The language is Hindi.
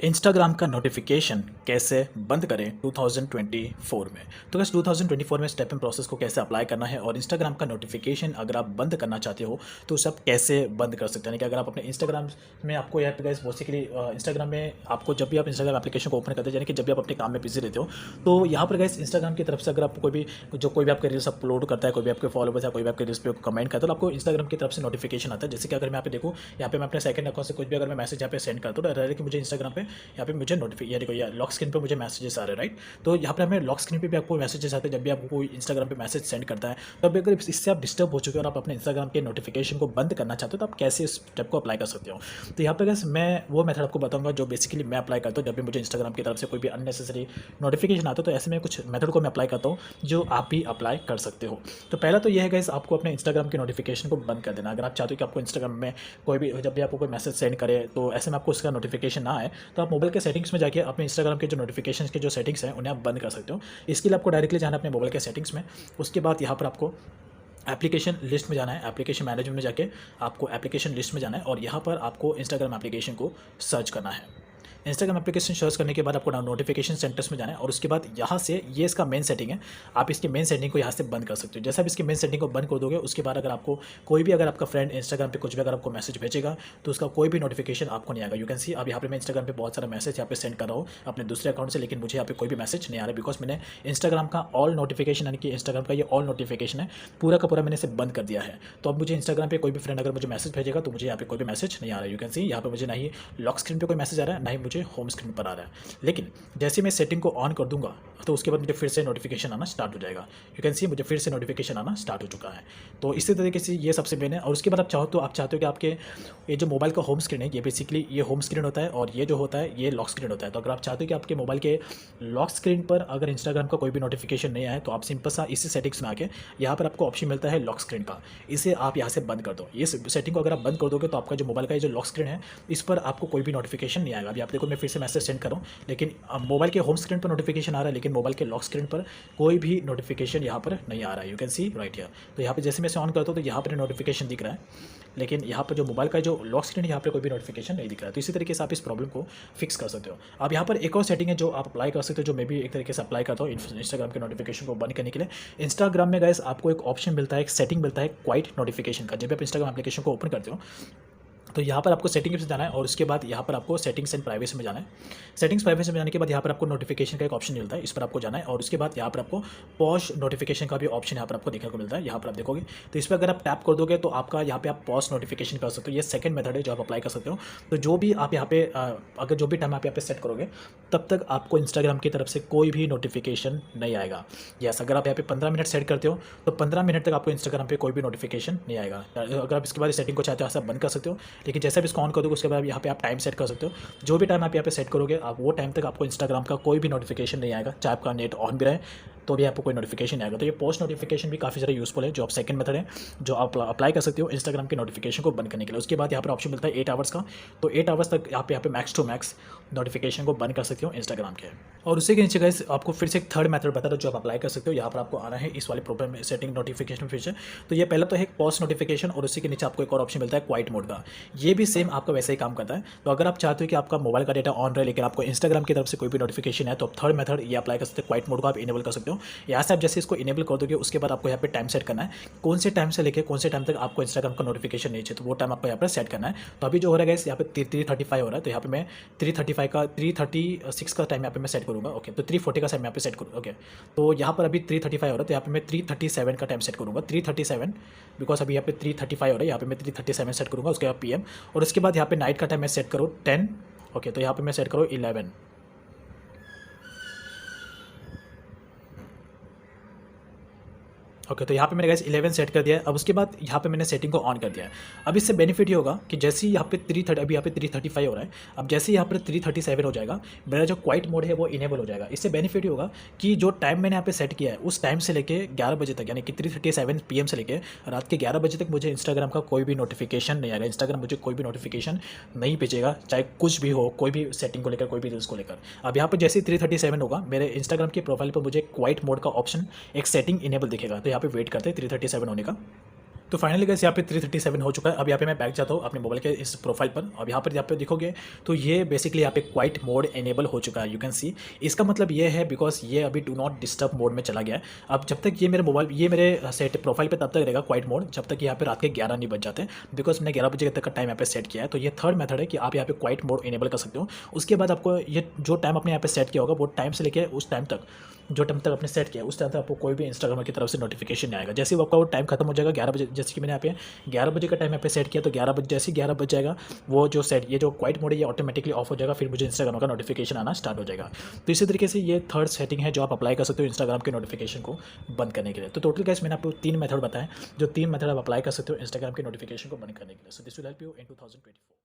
इंस्टाग्राम का नोटिफिकेशन कैसे बंद करें 2024 में। तो बस 2024 में स्टेप एंड प्रोसेस को कैसे अप्लाई करना है और इंस्टाग्राम का नोटिफिकेशन अगर आप बंद करना चाहते हो तो सब कैसे बंद कर सकते हैं। यानी कि अगर आप अपने इंस्टाग्राम में आपको यहाँ पे गाइस बेसिकली इंस्टाग्राम में आपको जब भी आप इंस्टाग्राम एप्लीकेशन को ओपन करते हैं, यानी कि जब भी आप अपने काम में बिजी रहते हो, तो यहाँ पर गाइस इंस्टाग्राम की तरफ से अगर आपको कोई भी आपके रील्स अपलोड करता है, कोई भी आपके फॉलोवर्स है, कोई भी आपके रील्स पे कमेंट करता है, तो आपको इंस्टाग्राम की तरफ से नोटिफिकेशन आता है। जैसे कि अगर मैं यहाँ पे देखूँ, यहाँ पे मैं अपने सेकंड अकाउंट से कुछ भी अगर मैं मैसेज यहाँ पे सेंड करता हूँ, तो कि मुझे इंस्टाग्राम पे यहाँ पे मुझे ये देखो ये लॉक स्क्रीन पे मुझे मैसेजेस आ रहे हैं, राइट। तो यहाँ पर हमें लॉक स्क्रीन पे भी आपको मैसेजेस आते हैं जब भी आपको कोई इंस्टाग्राम पे मैसेज सेंड करता है। तो अभी अगर इससे आप डिस्टर्ब हो चुके हो और आप अपने इंस्टाग्राम के नोटिफिकेशन को बंद करना चाहते हो, तो आप कैसे इस स्टेप को अप्लाई कर सकते हो। तो यहाँ पर गैस मैं वो मेथड आपको बताऊंगा जो बेसिकली मैं अप्लाई करता हूँ जब भी मुझे इंस्टाग्राम की तरफ से कोई भी अननेसेसरी नोटिफिकेशन आता है। तो ऐसे में कुछ मेथड को मैं अप्लाई करता हूँ जो आप भी अप्लाई कर सकते हो। तो पहला तो यह है गैस, आपको अपने इंस्टाग्राम के नोटिफिकेशन को बंद कर देना। अगर आप चाहते हो कि आपको इंस्टाग्राम में कोई भी जब भी आपको कोई मैसेज सेंड करे तो ऐसे में आपको उसका नोटिफिकेशन ना आए, तो आप मोबाइल के सेटिंग्स में जाके अपने इंस्टाग्राम के जो नोटिफिकेशन के जो सेटिंग्स हैं उन्हें आप बंद कर सकते हो। इसके लिए आपको डायरेक्टली जाना है अपने मोबाइल के सेटिंग्स में। उसके बाद यहाँ पर आपको एप्लीकेशन लिस्ट में जाना है, एप्लीकेशन मैनेजमेंट में जाके आपको एप्लीकेशन लिस्ट में जाना है और यहाँ पर आपको इंस्टाग्राम एप्लीकेशन को सर्च करना है। इंस्टाग्राम एप्लीकेशन सर्च करने के बाद आपको नोटिफिकेशन सेंटर्स में जाना है और उसके बाद यहाँ से ये इसका मेन सेटिंग है, आप इसके मेन सेटिंग को यहाँ से बंद कर सकते हो। जैसे आप इसकी मेन सेटिंग को बंद कर दोगे, उसके बाद अगर आपको कोई भी अगर आपका फ्रेंड इंस्टाग्राम पे कुछ भी अगर आपको मैसेज भेजेगा तो उसका कोई भी नोटिफिकेशन आपको नहीं आएगा। यू कैन सी अब यहाँ पे मैं इंस्टाग्राम पे बहुत सारा मैसेज यहाँ पे सेंड कर रहा हूँ अपने दूसरे अकाउंट से, लेकिन मुझे यहाँ पे कोई भी मैसेज नहीं आ रहा बिकॉज मैंने इंस्टाग्राम का ऑल नोटिफिकेशन, यानी कि इंस्टाग्राम का ये ऑल नोटिफिकेशन है पूरा का पूरा मैंने इसे बंद कर दिया है। तो अब मुझे इंस्टाग्राम पे कोई भी फ्रेंड अगर मुझे मैसेज भेजेगा तो मुझे यहाँ पे कोई भी मैसेज नहीं आ रहा है। यू कैन सी यहाँ पे मुझे ना ही लॉक स्क्रीन पे कोई मैसेज आ रहा है, ना ही मुझे होम स्क्रीन पर आ रहा है। लेकिन जैसे मैं सेटिंग को ऑन कर दूंगा तो उसके बाद मुझे फिर से नोटिफिकेशन आना स्टार्ट हो जाएगा। यू कैन सी मुझे फिर से नोटिफिकेशन आना स्टार्ट हो चुका है। तो इसी तरीके से ये सबसे मेन है। और उसके बाद आप चाहते हो कि आपके ये जो मोबाइल का होम स्क्रीन है, ये बेसिकली ये होम स्क्रीन होता है और ये जो होता है ये लॉक स्क्रीन होता है। तो अगर आप चाहते हो कि आपके मोबाइल के लॉक स्क्रीन पर अगर इंस्टाग्राम का कोई भी नोटिफिकेशन नहीं आए, तो आप सिंपल सा इसी सेटिंग्स में आके यहाँ पर आपको ऑप्शन मिलता है लॉक स्क्रीन का, इसे आप यहाँ से बंद कर दो। ये सेटिंग को अगर आप बंद कर दोगे तो आपका जो मोबाइल का जो लॉक स्क्रीन है इस पर आपको कोई भी नोटिफिकेशन नहीं आएगा। अभी आप देखो मैं फिर से मैसेज सेंड करूँ, लेकिन मोबाइल के होम स्क्रीन पर नोटिफिकेशन आ रहा है लेकिन मोबाइल के लॉक स्क्रीन पर कोई भी नोटिफिकेशन यहाँ पर नहीं आ रहा है। You can see right here. तो यहाँ पे जैसे मैं इसे ऑन करता हूँ तो यहाँ पर नोटिफिकेशन दिख रहा है, लेकिन यहाँ पर जो मोबाइल का जो लॉक स्क्रीन है यहाँ पर कोई भी नोटिफिकेशन नहीं दिख रहा है। तो इसी तरीके से आप इस प्रॉब्लम को फिक्स कर सकते हो। अब यहाँ पर एक और सेटिंग है जो आप अप्लाई कर सकते हो, जो मैं भी एक तरीके से अप्लाई करता हूँ इंस्टाग्राम के नोटिफिकेशन को बंद करने के लिए। इंस्टाग्राम में गाइस आपको एक ऑप्शन मिलता है, एक सेटिंग मिलता है क्वाइट नोटिफिकेशन का। जब भी आप इंस्टाग्राम एप्लीकेशन को ओपन करते हो तो यहाँ पर आपको सेटिंग्स में जाना है और उसके बाद यहाँ पर आपको सेटिंग्स एंड प्राइवेसी में जाना है। सेटिंग्स प्राइवेसी में जाने के बाद यहाँ पर आपको नोटिफिकेशन का एक ऑप्शन मिलता है, इस पर आपको जाना है और उसके बाद यहाँ पर आपको पॉज नोटिफिकेशन का भी ऑप्शन यहाँ पर आपको देखने को मिलता है। यहाँ पर आप देखोगे तो इस पर अगर आप टैप कर दोगे तो आपका यहाँ पे आप पॉज नोटिफिकेशन कर सकते हो। ये सेकंड मेथड है जो आप अप्लाई कर सकते हो। तो जो भी आप यहाँ पे अगर जो भी टाइम आप यहाँ पे सेट करोगे तब तक आपको इंस्टाग्राम की तरफ से कोई भी नोटिफिकेशन नहीं आएगा। यस, अगर आप यहाँ पे 15 मिनट सेट करते हो तो 15 मिनट तक आपको इंस्टाग्राम पे कोई भी नोटिफिकेशन नहीं आएगा। अगर आप इसके बाद सेटिंग को चाहते हो आप बंद कर सकते हो, लेकिन जैसे आप इसको ऑन कर दोगे उसके बाद यहाँ पे आप टाइम सेट कर सकते हो। जो भी टाइम आप यहाँ पे सेट करोगे आप वो टाइम तक आपको इंस्टाग्राम का कोई भी नोटिफिकेशन नहीं आएगा, चाहे आपका नेट ऑन भी रहे तो भी आपको कोई नोटिफिकेशन नहीं आएगा। तो ये पोस्ट नोटिफिकेशन भी काफ़ी ज़्यादा यूजफुल है, जो आप सेकंड मेथड है जो आप अप्लाई कर सकते हो इंस्टाग्राम के नोटिफिकेशन को बंद करने के लिए। उसके बाद यहाँ पर ऑप्शन मिलता है 8 आवर्स का, तो 8 आवर्स तक यहाँ पे मैक्स टू मैक्स नोटिफिकेशन को बंद कर सकते हो इंस्टाग्राम के। और उसी के नीचे गाइस आपको फिर से एक थर्ड मेथड बता दो जो आप अप्लाई कर सकते हो। यहाँ पर आपको आना है इस वाले प्रॉब्लम में सेटिंग नोटिफिकेशन फिर से। तो ये पहला तो है पोस्ट नोटिफिकेशन और उसी के नीचे आपको एक और ऑप्शन मिलता है क्वाइट मोड का। ये भी सेम आपका वैसे ही काम करता है। तो अगर आप चाहते हो कि आपका मोबाइल का डेटा ऑन रहे लेकिन आपको इंस्टाग्राम की तरफ से कोई भी नोटिफिकेशन है, तो आप थर्ड मेथड ये अप्लाई कर सकते हो, क्वाइट मोड को आप इनेबल कर सकते हो। यहाँ से आप जैसे इसको इनेबल कर दोगे उसके बाद आपको यहाँ पे टाइम सेट करना है, कौन से टाइम से लेकर कौन से टाइम तक आपको इंस्टाग्राम का नोटिफिकेशन नहीं चाहिए, तो वो टाइम आपको यहाँ पर सेट करना है। तो अभी जो हो रहा है यहाँ पे 3:35 हो रहा है, तो यहाँ पे मैं 3:36 का टाइम यहाँ पे मैं सेट करूँगा। ओके, तो 3:40 का टाइम यहाँ पे सेट करूँगा। ओके, तो यहाँ पर अभी 3:35 हो रहा है, तो यहाँ पे मैं 3:37 का टाइम सेट करूँगा। 3:37 बिकॉज अभी यहाँ पे 3:35 हो रहा है, यहाँ पे मैं 3:37 सेट करूँगा। उसके बाद PM और उसके बाद यहाँ पे नाइट का टाइम मैं सेट करूँ 10। ओके, तो यहाँ पे मैं सेट करूँ 11। ओके, तो यहाँ पे मैंने गाइस 11 सेट कर दिया है। अब उसके बाद यहाँ पे मैंने सेटिंग को ऑन कर दिया है। अब इससे बेनिफिट ये होगा कि जैसे ही यहाँ पे 3:30 अभी यहाँ पे 3:35 हो रहा है, अब जैसे ही यहाँ पर 3:37 हो जाएगा मेरा जो क्वाइट मोड है वो इनेबल हो जाएगा। इससे बेनिफिट ये होगा कि जो टाइम मैंने यहाँ पे सेट किया है उस टाइम से लेके 11 बजे तक, यानी कि 3:37 PM से लेके रात के 11 बजे तक मुझे इंस्टाग्राम का कोई भी नोटिफिकेशन नहीं आएगा। इंस्टाग्राम मुझे कोई भी नोटिफिकेशन नहीं भेजेगा, चाहे कुछ भी हो, कोई भी सेटिंग को लेकर, कोई भी रील्स को लेकर। अब यहाँ पर जैसे ही 3:37 होगा मेरे इंस्टाग्राम की प्रोफाइल पर मुझे क्वाइट मोड का ऑप्शन एक सेटिंग इनेबल दिखेगा। तो यहाँ पे वेट करते हैं 3:37 होने का। तो फाइनली गाइस यहाँ पे 337 हो चुका है। अब यहाँ पे मैं बैक जाता हूँ अपने मोबाइल के इस प्रोफाइल पर। अब यहाँ पे देखोगे तो ये बेसिकली यहाँ पे क्वाइट मोड एनेबल हो चुका है, यू कैन सी। इसका मतलब ये है बिकॉज ये अभी डू नॉट डिस्टर्ब मोड में चला गया है। अब जब तक ये मेरे मोबाइल ये मेरे सेट प्रोफाइल पे तब तक रहेगा क्वाइट मोड, जब तक यहाँ पे रात के 11 नहीं बज जाते, बिकॉज मैंने 11 बजे तक का टाइम यहाँ पे सेट किया है। तो ये थर्ड मेथड है कि आप यहाँ पे क्वाइट मोड इनेबल कर सकते हो। उसके बाद आपको ये जो टाइम आपने यहाँ पे सेट किया होगा वो टाइम से लेकर उस टाइम तक, जो टाइम तक आपने सेट किया उस टाइम तक आपको कोई भी इंस्टाग्राम की तरफ से नोटिफिकेशन नहीं आएगा। जैसे ही आपका वो टाइम खत्म हो जाएगा 11 बजे, जैसे कि मैंने यहाँ पे 11 बजे का टाइम यहाँ पे सेट किया, तो 11 बजे जैसे ही 11 बज जाएगा वो जो सेट ये जो क्वाइट मोड है ये ऑटोमेटिकली ऑफ हो जाएगा, फिर मुझे इंस्टाग्राम का नोटिफिकेशन आना स्टार्ट हो जाएगा। तो इसी तरीके से ये थर्ड सेटिंग है जो आप अप्लाई कर सकते हो इंस्टाग्राम के नोटिफिकेशन को बंद करने के लिए। तो टोटल गाइस मैंने आपको 3 मेथड बताएं, जो 3 मेथड आप अप्लाई कर सकते हो इंस्टाग्राम के नोटिफिकेशन को बंद करने के लिए। So this will help you in 2024।